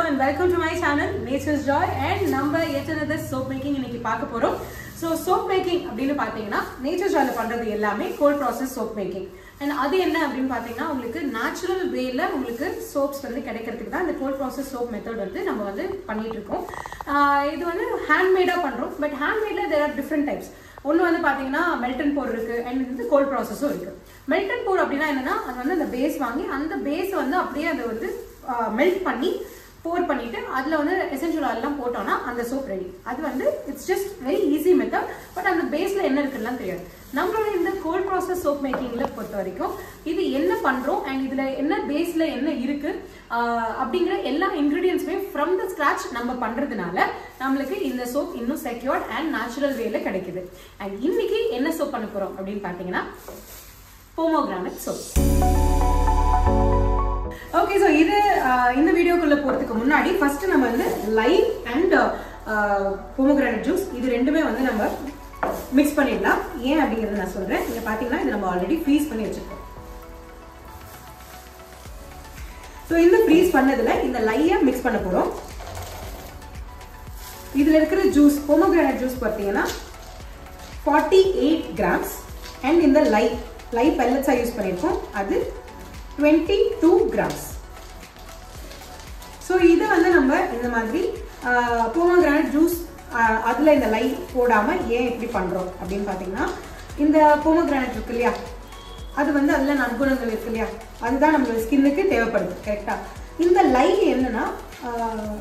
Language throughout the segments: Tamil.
and welcome to my channel Nature's Joy and number yet another soap making இன்னைக்கு பார்க்க போறோம். So soap making அப்படினு பாத்தீங்கன்னா Nature's Joy ல பண்றது எல்லாமே cold process soap making. And அது என்ன அப்படினு பாத்தீங்கன்னா உங்களுக்கு natural way-ல உங்களுக்கு soaps வந்து கிடைக்கிறதுக்கு தான் இந்த cold process soap method வந்து நம்ம வந்து பண்ணிட்டு இருக்கோம். இது வந்து handmade-ஆ பண்றோம். But handmade-ல there are different types. ஒன்னு வந்து பாத்தீங்கன்னா melt and pour இருக்கு and வந்து cold process-உம் இருக்கு. Melt and pour அப்படினா என்னன்னா அது வந்து அந்த பேஸ் வாங்கி அந்த பேஸ் வந்து அப்படியே அது வந்து மெல்ட் பண்ணி pour பண்ணிட்டு அதுல வந்து எசென்ஷியல் ஆயில் எல்லாம் போட்டோம்னா அந்த சோப் ரெடி. அது வந்து it's just very easy method. But அந்த பேஸ்ல என்ன இருக்குன்னு தெரியாது. நம்மளோட இந்த கோல்ட் ப்ராசஸ் சோப் மேக்கிங்ல பொறுத்த வரைக்கும் இது என்ன பண்றோம் அண்ட் இதுல என்ன பேஸ்ல என்ன இருக்கு அப்படிங்கிற எல்லா இன்கிரிடியன்ட்ஸுமே ஃப்ரம் த ஸ்கிராச் நம்ம பண்றதுனால நம்மளுக்கு இந்த சோப் இன்னும் செக்யூர்ட் அண்ட் நேச்சுரல் வேல கிடைக்குது. அண்ட் இன்னைக்கு என்ன சோப் பண்ண போறோம் அப்படின்னு பாத்தீங்கன்னா pomegranate soap. ஓகே, ஸோ இது இந்த வீடியோக்குள்ள போறதுக்கு முன்னாடி ஃபர்ஸ்ட் நம்ம வந்து லைம் அண்ட் pomegranate ஜூஸ் இது ரெண்டுமே வந்து நம்ம மிக்ஸ் பண்ணிடலாம். ஏன் அப்படிங்கறத நான் சொல்றேன். இங்க பாத்தீங்கன்னா இது நம்ம ஆல்ரெடி ஃப்ரீஸ் பண்ணி வச்சிருக்கோம். ஸோ இந்த ஃப்ரீஸ் பண்ணதுல இந்த லையை மிக்ஸ் பண்ண போறோம். இதுல இருக்கிற ஜூஸ் pomegranate ஜூஸ் பார்த்தீங்கன்னா 48 grams அண்ட் இந்த லை pellets யூஸ் பண்ணிருக்கோம். அது 22 grams. ஸோ இதை வந்து நம்ம இந்த மாதிரி pomegranate ஜூஸ் அதுல இந்த லை போடாம ஏன் இப்படி பண்றோம் அப்படின்னு பாத்தீங்கன்னா இந்த pomegranate இருக்கு இல்லையா, அது வந்து அதுல நற்குணங்கள் இருக்கு இல்லையா, அதுதான் நம்ம ஸ்கின்னுக்கு தேவைப்படுது. கரெக்டா? இந்த லை என்னன்னா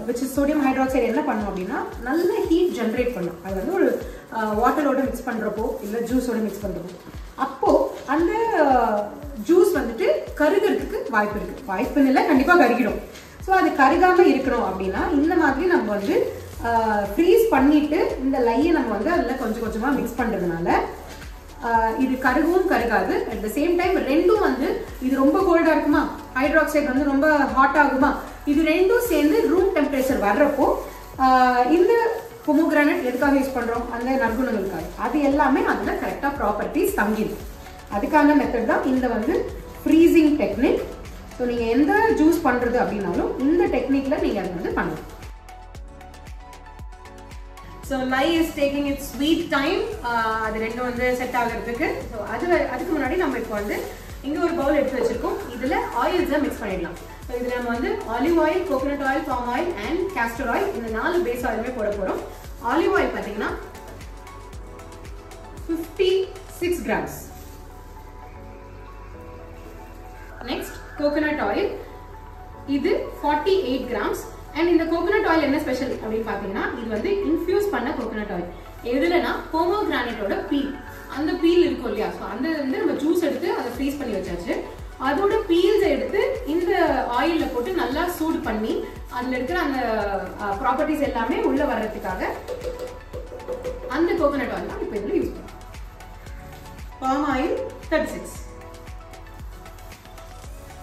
which is sodium hydroxide என்ன பண்ணும் அப்படின்னா நல்ல ஹீட் ஜெனரேட் பண்ணும். அது வந்து ஒரு வாட்டரோட மிக்ஸ் பண்றப்போ இல்ல ஜூஸோட மிக்ஸ் பண்றப்போ அப்போ அந்த ஜூஸ் வந்துட்டு கருகிறதுக்கு வாய்ப்பு இருக்கு. வாய்ப்புன்னு இல்லை, கண்டிப்பா கருகிடும். ஸோ அது கருகாம இருக்கணும் அப்படின்னா இந்த மாதிரி நம்ம வந்து ஃப்ரீஸ் பண்ணிட்டு இந்த லையை நம்ம வந்து அதில் கொஞ்சம் கொஞ்சமா மிக்ஸ் பண்றதுனால இது கருகவும் கருகாது. அட் த சேம் டைம் ரெண்டும் வந்து இது ரொம்ப கோல்டா இருக்குமா, ஹைட்ராக்சைடு வந்து ரொம்ப ஹாட் ஆகுமா, இது ரெண்டும் சேர்ந்து ரூம் டெம்பரேச்சர் வர்றப்போ இந்த pomegranate எதுக்காக யூஸ் பண்றோம், அந்த நற்குணங்களுக்காக, அது எல்லாமே அதுல கரெக்டா ப்ராப்பர்ட்டிஸ் தங்கிடும். அதுக்கான மெத்தட் தான் இந்த வந்து ஃப்ரீசிங் டெக்னிக். ஸோ நீங்க எந்த ஜூஸ் பண்றது அப்படின்னாலும் இந்த டெக்னிக்ல நீங்க அதை வந்து பண்ணலாம். So lye is taking its sweet time. அது ரெண்டும் வந்து செட் ஆகிறதுக்கு. ஸோ அதுக்கு முன்னாடி நம்ம இப்போ வந்து இங்க ஒரு பவுல் எடுத்து வச்சிருக்கோம். இதுல ஆயில்ஸை மிக்ஸ் பண்ணிடலாம். ஸோ இதுல நம்ம வந்து olive oil, coconut oil, palm oil and castor oil இந்த 4 பேஸ் ஆயிலுமே போட போறோம். ஆலிவ் ஆயில் பார்த்தீங்கன்னா 56 grams. நெக்ஸ்ட் கோகோனட் ஆயில் இது 48 grams. அண்ட் இந்த கோகோனட் ஆயில் என்ன ஸ்பெஷல் அப்படின்னு பாத்தீங்கன்னா இது வந்து இன்ஃபியூஸ் பண்ண கோகோனட் ஆயில். எதுலனா pomegranate பீல், அந்த பீல் இருக்கும் இல்லையா, ஸோ அந்த வந்து நம்ம ஜூஸ் எடுத்து அதை ஃப்ரீஸ் பண்ணி வச்சாச்சு. அதோட பீல்ஸ் எடுத்து இந்த ஆயில்ல போட்டு நல்லா சூடு பண்ணி அதுல இருக்கிற அந்த ப்ராப்பர்ட்டிஸ் எல்லாமே உள்ள வர்றதுக்காக அந்த கோகோனட் ஆயில் தான் இப்போ இதுல யூஸ் பண்ணுறோம். Palm oil 36.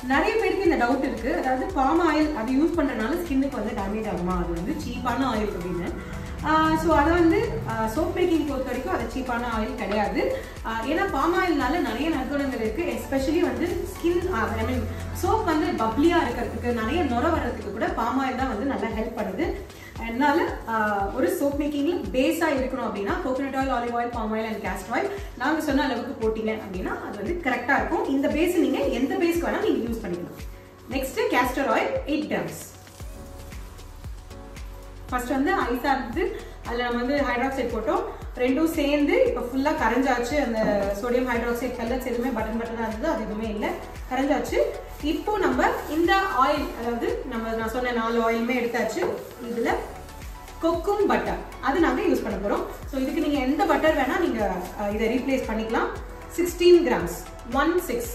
நிறைய பேருக்கு இந்த டவுட் இருக்கு, அதாவது பாம் ஆயில் அது யூஸ் பண்றதுனால ஸ்கின்னுக்கு வந்து டேமேஜ் ஆகுமா, அது வந்து சீப்பான ஆயில் அப்படின்னு. ஸோ அதை வந்து சோப் மேக்கிங் பொறுத்த வரைக்கும் அது சீப்பான ஆயில் கிடையாது. ஏன்னா பாம் ஆயில்னால நிறைய நற்குணங்கள் இருக்கு. எஸ்பெஷலி வந்து ஸ்கின் ஐ மீன் சோப் வந்து பப்ளியா இருக்கிறதுக்கு, நிறைய நுர வர்றதுக்கு கூட பாம் ஆயில் தான் வந்து நல்லா ஹெல்ப் பண்ணுது. அதனால ஒரு சோப் மேக்கிங்ல பேஸா இருக்கணும் அப்படின்னா coconut oil, olive oil, palm oil and castor oil நாங்க சொன்ன அளவுக்கு போட்டீங்க அப்படின்னா அது வந்து கரெக்டா இருக்கும். இந்த பேஸ் நீங்க எந்த பேஸ்க்கு வேணா நீங்க யூஸ் பண்ணிக்கலாம். Next castor oil 8 grams. First வந்து ஐஸா இருந்து அதுல நம்ம வந்து ஹைட்ராக்சைடு போட்டோம். ரெண்டும் சேர்ந்து இப்போ ஃபுல்லா கரைஞ்சாச்சு. அந்த சோடியம் ஹைட்ராக்சைடு pellets எதுவுமே பட்டனா இருந்தது, அது எதுவுமே இல்லை, கரைஞ்சாச்சு. இப்போ நம்ம இந்த ஆயில், அதாவது நான் சொன்ன 4 ஆயிலுமே எடுத்தாச்சு. இதுல கொக்கும் பட்டர் அது நாங்க யூஸ் பண்ண போறோம். ஸோ இதுக்கு நீங்க எந்த பட்டர் வேணா நீங்க இதை ரீப்ளேஸ் பண்ணிக்கலாம். 16 grams 16.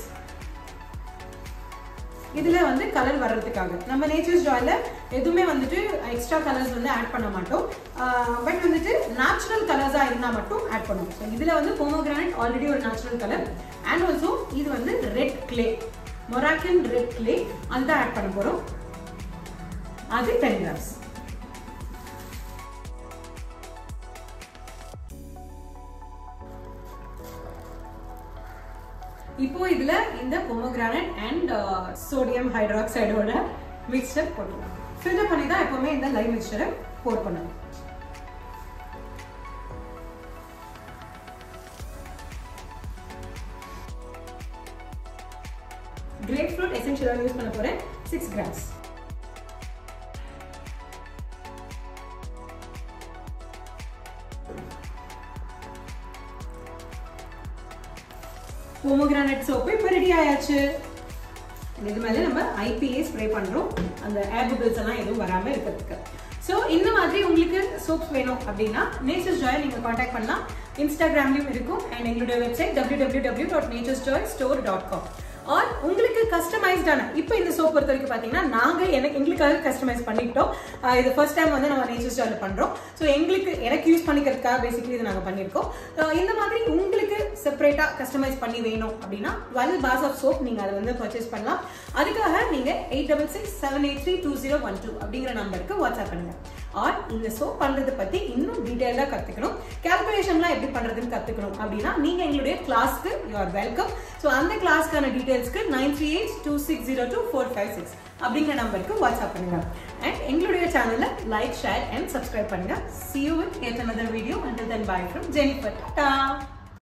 இதுல வந்து கலர் வர்றதுக்காக நம்ம நேச்சர்ஸ் ஜாய்ல எதுவுமே வந்துட்டு எக்ஸ்ட்ரா கலர்ஸ் வந்து ஆட் பண்ண மாட்டோம். பட் வந்துட்டு நேச்சுரல் கலர்ஸா இருந்தா மட்டும் ஆட் பண்ணுவோம். ஸோ இதுல வந்து pomegranate ஆல்ரெடி ஒரு நேச்சுரல் கலர் அண்ட் ஆல்சோ இது வந்து red clay, Moroccan red clay, அதுதான் ஆட் பண்ண போறோம். அது 10 grams. இப்போ இதுல இந்த pomegranate and sodium hydroxide ஓட மிக்ஸ்சர் போட்டுக்கலாம். ஃபில்டர் பண்ணி தான் எப்பவுமே இந்த லைம் மிக்சரை போர் பண்ணணும். Grapefruit essential oil use பண்ண போறேன் 6 grams. pomegranate soap இப்போ ரெடி ஆயாச்சு. இது மேல நம்ம IPA ஸ்ப்ரே பண்றோம் அந்த ஏர் பபிள்ஸ் எல்லாம் எதுவும் வராம இருக்கிறதுக்கு. சோ இந்த மாதிரி உங்களுக்கு சோப்ஸ் வேணும் அப்படின்னா நேச்சர்ஸ் ஜாய் நீங்க காண்டாக்ட் பண்ணலாம். இன்ஸ்டாகிராம்லயும் இருக்கும் அண்ட் எங்களுடைய வெப்சைட் www.naturesjoystore.com. ஆர் உங்களுக்கு கஸ்டமைஸ்டான இப்போ இந்த சோப் பொறுத்த வரைக்கும் பார்த்தீங்கன்னா நாங்கள் எங்களுக்காக கஸ்டமைஸ் பண்ணிக்கிட்டோம். இது ஃபர்ஸ்ட் டைம் வந்து நம்ம நேச்சர்ஸ் ஜாயில் பண்ணுறோம். ஸோ எனக்கு யூஸ் பண்ணிக்கிறதுக்காக பேசிக்கலி இது நாங்கள் பண்ணியிருக்கோம். இந்த மாதிரி உங்களுக்கு செப்பரேட்டாக கஸ்டமைஸ் பண்ணி வேணும் அப்படின்னா 12 bars ஆஃப் சோப் நீங்கள் அதை வந்து பர்ச்சேஸ் பண்ணலாம். அதுக்காக நீங்கள் 8667832012 அப்படிங்கிற நம்பருக்கு வாட்ஸ்அப் பண்ணுங்க. ஆர் இந்த சோப் பண்ணுறதை பற்றி இன்னும் டீட்டெயிலாக கற்றுக்கணும், கால்குலேஷன்லாம் எப்படி பண்ணுறதுன்னு கற்றுக்கணும் அப்படின்னா நீங்கள் எங்களுடைய கிளாஸ்க்கு யூ ஆர் வெல்கம். ஸோ அந்த கிளாஸ்க்கான டீடைல்ஸ்க்கு 9382602456 அப்படிங்கிற நம்பருக்கு வாட்ஸ்அப் பண்ணுங்க. அண்ட் எங்களுடைய சேனலை லைக், ஷேர் அண்ட் சப்ஸ்கிரைப் பண்ணுங்க. See you with yet another video. Until then, bye from Jennifer. Ta-ta!